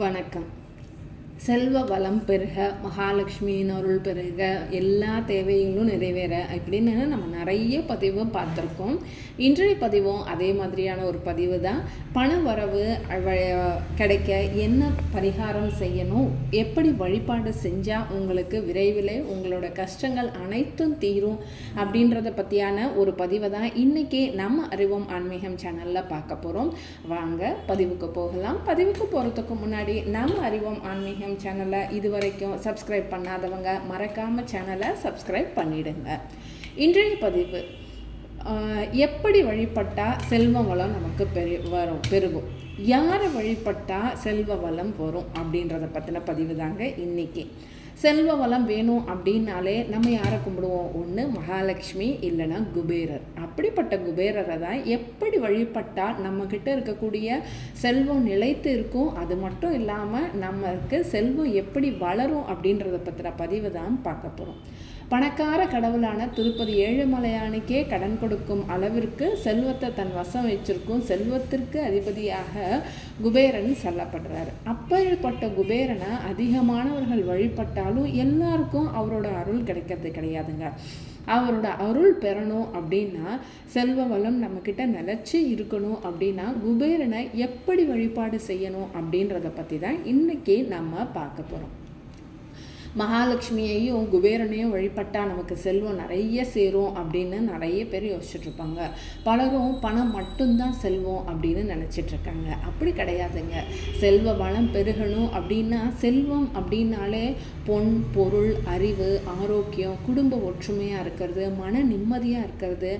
வணக்கம். செல்வ வளம் பெருக, மகாலட்சுமியின் அருள் பெருக, எல்லா தேவைகளும் நிறைவேற இப்படின்னு நம்ம நிறைய பதிவு பார்த்துருக்கோம். இன்றைய பதிவும் அதே மாதிரியான ஒரு பதிவு தான். பண வரவு கிடைக்க என்ன பரிகாரம் செய்யணும், எப்படி வழிபாடு செஞ்சால் உங்களுக்கு விரைவில் உங்களோட கஷ்டங்கள் அனைத்தும் தீரும் அப்படின்றத பற்றியான ஒரு பதிவை தான் இன்றைக்கி நம்ம அறிவோம் ஆன்மீகம் சேனலில் பார்க்க போகிறோம். வாங்க பதிவுக்கு போகலாம். பதிவுக்கு போகிறதுக்கு முன்னாடி நம்ம அறிவோம் ஆன்மீகம் சேனலை இதுவரைக்கும் சப்ஸ்கிரைப் பண்ணாதவங்க மறக்காம சேனலை சப்ஸ்கிரைப் பண்ணிடுங்க. இன்றைய பதிவு, எப்படி வழிபட்டால் செல்வ வளம் நமக்கு பெருகும், யாரை வழிபட்டால் செல்வ வளம் வரும் அப்படின்றத பற்றின பதிவு தாங்க இன்னைக்கு. செல்வ வளம் வேணும் அப்படின்னாலே நம்ம யாரை கும்பிடுவோம்? ஒன்று மகாலட்சுமி, இல்லைன்னா குபேரர். அப்படிப்பட்ட குபேரரை தான் எப்படி வழிபட்டால் நம்மக்கிட்ட இருக்கக்கூடிய செல்வம் நிலைத்து இருக்கும், அது மட்டும் இல்லாமல் நமக்கு செல்வம் எப்படி வளரும் அப்படின்றத பற்றின பதிவு தான் பார்க்க போகிறோம். பணக்கார கடவுளான திருப்பதி ஏழுமலையானுக்கே கடன் கொடுக்கும் அளவிற்கு செல்வத்தை தன் வசம் வச்சிருக்கும் செல்வத்திற்கு அதிபதியாக குபேரன் சொல்லப்படுறாரு. அப்பேற்பட்ட குபேரனை அதிகமானவர்கள் வழிபட்டாலும் எல்லாருக்கும் அவரோட அருள் கிடைக்கிறது கிடையாதுங்க. அவரோட அருள் பெறணும் அப்படின்னா, செல்வ வளம் நம்மக்கிட்ட நிலச்சி இருக்கணும் அப்படின்னா குபேரனை எப்படி வழிபாடு செய்யணும் அப்படின்றத பற்றி தான் இன்றைக்கி நம்ம பார்க்க போகிறோம். மகாலட்சுமியையும் குபேரனையும் வழிபட்டால் நமக்கு செல்வம் நிறைய சேரும் அப்படின்னு நிறைய பேர் யோசிச்சுட்ருப்பாங்க. பலரும் பணம் மட்டும்தான் செல்வம் அப்படின்னு நினச்சிட்ருக்காங்க. அப்படி கிடையாதுங்க. செல்வ வளம் பெருகணும் அப்படின்னா, செல்வம் அப்படின்னாலே பொன், பொருள், அறிவு, ஆரோக்கியம், குடும்ப ஒற்றுமையாக இருக்கிறது, மன நிம்மதியாக இருக்கிறது,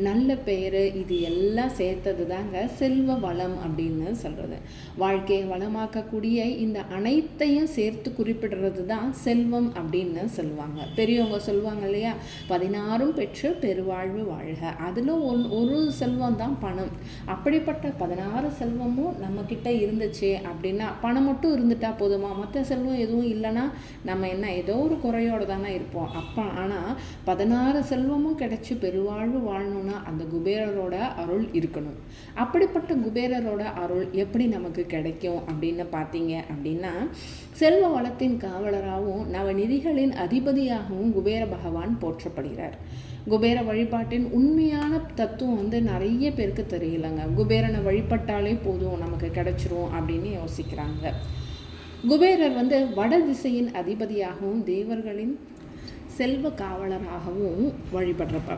நல்ல பெயர், இது எல்லாம் சேர்த்தது தாங்க செல்வ வளம் அப்படின்னு சொல்கிறது. வாழ்க்கையை வளமாக்கக்கூடிய இந்த அனைத்தையும் சேர்த்து குறிப்பிடுறது தான் செல்வம் அப்படின்னு சொல்லுவாங்க. பெரியவங்க சொல்லுவாங்க இல்லையா, 16 பெற்று பெருவாழ்வு வாழ்க. அதில் ஒரு செல்வம் தான் பணம். அப்படிப்பட்ட 16 செல்வமும் நம்மக்கிட்ட இருந்துச்சு அப்படின்னா, பணம் மட்டும் இருந்துட்டா போதுமா? மற்ற செல்வம் எதுவும் இல்லைன்னா நம்ம என்ன ஏதோ ஒரு குறையோடு தானே இருப்போம். ஆனால் 16 செல்வமும் கிடைச்சி பெருவாழ்வு வாழணும்னா அந்த குபேரரோட அருள் இருக்கணும். அப்படிப்பட்ட குபேரரோட அருள் எப்படி நமக்கு கிடைக்கும் அப்படின்னு பார்த்தீங்க அப்படின்னா, செல்வ வளத்தின் காவலராகவும் நவநிதிகளின் அதிபதியாகவும் குபேர பகவான் போற்றப்படுகிறார். குபேர வழிபாட்டின் உண்மையான தத்துவம் நிறைய பேருக்கு தெரியலைங்க. குபேரனை வழிபட்டாலே போதும் நமக்கு கிடைச்சிரும் அப்படின்னு யோசிக்கிறாங்க. குபேரர் வட திசையின் அதிபதியாகவும் தேவர்களின் செல்வ காவலராகவும்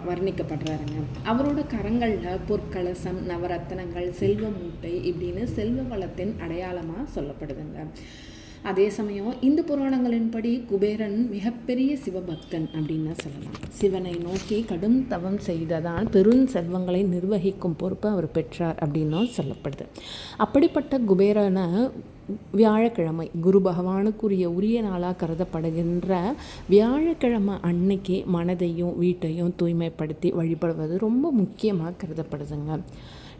வர்ணிக்கப்படுறாருங்க. அவரோட கரங்களில் பொற்கலசம், நவரத்தனங்கள், செல்வ மூட்டை இப்படின்னு செல்வ வளத்தின் அடையாளமாக சொல்லப்படுதுங்க. அதே சமயம் இந்து புராணங்களின்படி குபேரன் மிகப்பெரிய சிவபக்தன் அப்படின்னு சொல்லலாம். சிவனை நோக்கி கடும் தவம் செய்ததான் பெரும் செல்வங்களை நிர்வகிக்கும் பொறுப்பை அவர் பெற்றார் அப்படின்னும் சொல்லப்படுது. அப்படிப்பட்ட குபேரனை வியாழக்கிழமை குரு பகவானுக்குரிய உரிய நாளாக கருதப்படுகின்ற வியாழக்கிழமை அன்னைக்கு மனதையும் வீட்டையும் தூய்மைப்படுத்தி வழிபடுவது ரொம்ப முக்கியமாக கருதப்படுதுங்க.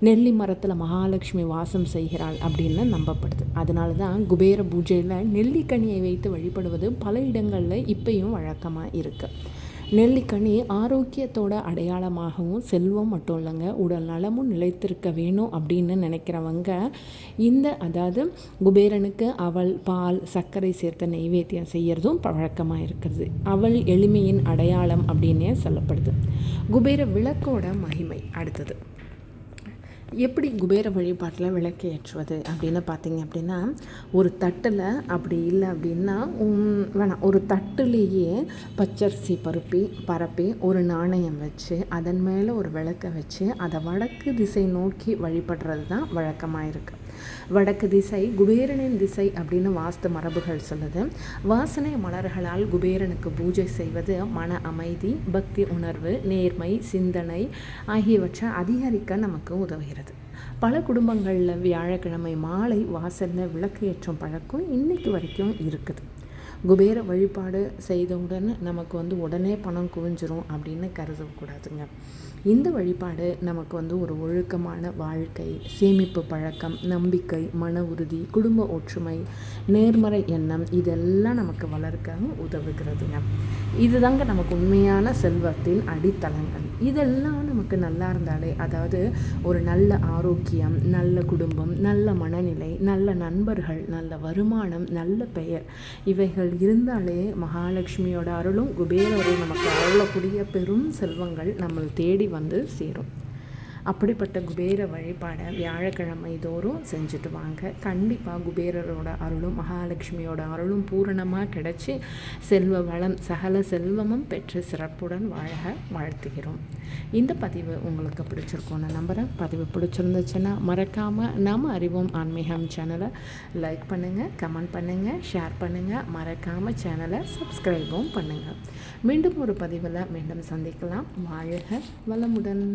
நெல்லி மரத்தில் மகாலட்சுமி வாசம் செய்கிறாள் அப்படின்னு நம்பப்படுது. அதனால தான் குபேர பூஜையில் நெல்லிக்கனியை வைத்து வழிபடுவது பல இடங்களில் இப்பயும் வழக்கமாக இருக்குது. நெல்லிக்கனி ஆரோக்கியத்தோட அடையாளமாகவும் செல்வம் மட்டும் இல்லைங்க, உடல் நலமும் நிலைத்திருக்க வேணும் அப்படின்னு நினைக்கிறவங்க அதாவது குபேரனுக்கு அவல், பால், சர்க்கரை சேர்த்த நெய்வேத்தியம் செய்கிறதும் வழக்கமாக இருக்கிறது. அவல் எளிமையின் அடையாளம் அப்படின்னே சொல்லப்படுது. குபேர விளக்கோட மகிமை அடுத்தது. எப்படி குபேர வழிபாட்டில் விளக்கு ஏற்றுவது அப்படின்னு பார்த்தீங்க அப்படின்னா, ஒரு தட்டில் அப்படி இல்லை அப்படின்னா வேணாம், ஒரு தட்டுலேயே பச்சரிசி பரப்பி ஒரு நாணயம் வச்சு அதன் மேலே ஒரு விளக்கை வச்சு அதை வடக்கு திசை நோக்கி வழிபடுறது தான் வழக்கமாக இருக்குது. வடக்கு திசை குபேரனின் திசை அப்படின்னு வாஸ்து மரபுகள் சொல்லுது. வாசனை மலர்களால் குபேரனுக்கு பூஜை செய்வது மன அமைதி, பக்தி உணர்வு, நேர்மை, சிந்தனை ஆகியவற்றை அதிகரிக்க நமக்கு உதவுகிறது. பல குடும்பங்களில் வியாழக்கிழமை மாலை வாசலில் விளக்கு ஏற்றும் பழக்கம் இன்னைக்கு வரைக்கும் இருக்குது. குபேர வழிபாடு செய்தவுடன் நமக்கு உடனே பணம் குவிஞ்சிரும் அப்படின்னு கருதக்கூடாதுங்க. இந்த வழிபாடு நமக்கு வந்து ஒரு ஒழுக்கமான வாழ்க்கை, சேமிப்பு பழக்கம், நம்பிக்கை, மன உறுதி, குடும்ப ஒற்றுமை, நேர்மறை எண்ணம் இதெல்லாம் நமக்கு வளர்க்க உதவுகிறதுங்க. இதுதாங்க நமக்கு உண்மையான செல்வத்தின் அடித்தளங்கள். இதெல்லாம் நமக்கு நல்லா இருந்தாலே, அதாவது ஒரு நல்ல ஆரோக்கியம், நல்ல குடும்பம், நல்ல மனநிலை, நல்ல நண்பர்கள், நல்ல வருமானம், நல்ல பெயர் இவைகள் இருந்தாலே மகாலட்சுமியோட அருளும் குபேரரும் நமக்கு அருளக்கூடிய பெரும் செல்வங்கள் நம்மளை தேடி வந்து சேரும். அப்படிப்பட்ட குபேர வழிபாடை வியாழக்கிழமை தோறும் செஞ்சுட்டு வாங்க. கண்டிப்பாக குபேரரோட அருளும் மகாலட்சுமியோட அருளும் பூரணமாக கிடைச்சி செல்வ வளம் சகல செல்வமும் பெற்று சிறப்புடன் வாழ வாழ்த்துகிறோம். இந்த பதிவு உங்களுக்கு பிடிச்சிருக்கோன்னு நம்புகிறேன். பதிவு பிடிச்சிருந்துச்சுன்னா மறக்காமல் நாம் அறிவோம் ஆன்மீகம் சேனலை லைக் பண்ணுங்கள், கமெண்ட் பண்ணுங்கள், ஷேர் பண்ணுங்கள். மறக்காமல் சேனலை சப்ஸ்கிரைபும் பண்ணுங்கள். மீண்டும் ஒரு பதிவில் மீண்டும் சந்திக்கலாம். வாழ்க வளமுடன்.